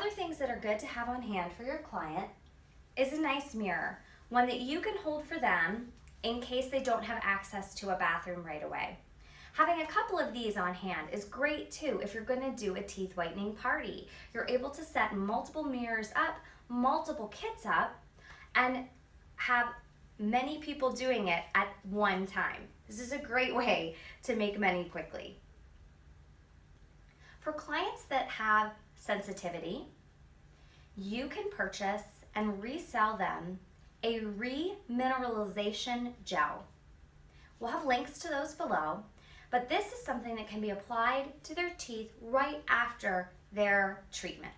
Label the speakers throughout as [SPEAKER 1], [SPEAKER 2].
[SPEAKER 1] other things that are good to have on hand for your client is a nice mirror, one that you can hold for them in case they don't have access to a bathroom right away. Having a couple of these on hand is great too if you're going to do a teeth whitening party. You're able to set multiple mirrors up, multiple kits up, and have many people doing it at one time. This is a great way to make money quickly. For clients that have sensitivity, you can purchase and resell them a Remineralization Gel. We'll have links to those below, but this is something that can be applied to their teeth right after their treatment.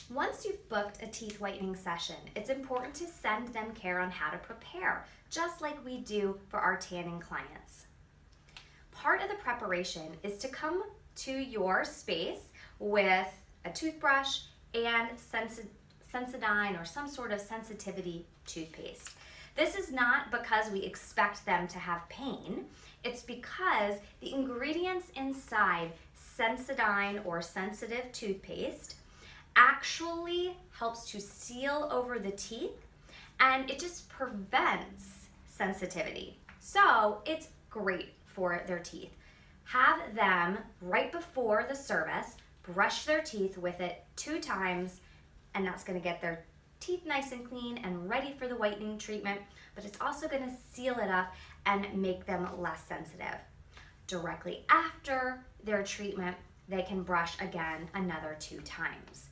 [SPEAKER 1] Once you've booked a teeth whitening session, it's important to send them care on how to prepare, just like we do for our tanning clients. Part of the preparation is to come to your space with a toothbrush and Sensodyne or some sort of sensitivity toothpaste. This is not because we expect them to have pain. It's because the ingredients inside Sensodyne or sensitive toothpaste actually helps to seal over the teeth, and it just prevents sensitivity. So it's great for their teeth. Have them, right before the service, brush their teeth with it 2 times, and that's going to get their teeth nice and clean and ready for the whitening treatment, but it's also going to seal it up and make them less sensitive. Directly after their treatment, they can brush again another 2 times.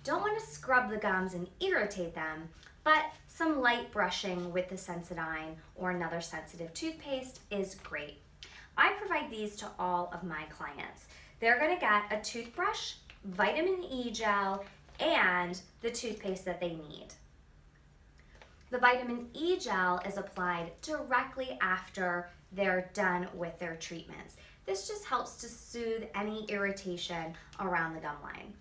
[SPEAKER 1] Don't want to scrub the gums and irritate them, but some light brushing with the Sensodyne or another sensitive toothpaste is great. I provide these to all of my clients. They're going to get a toothbrush, vitamin E gel, and the toothpaste that they need. The vitamin E gel is applied directly after they're done with their treatments. This just helps to soothe any irritation around the gum line.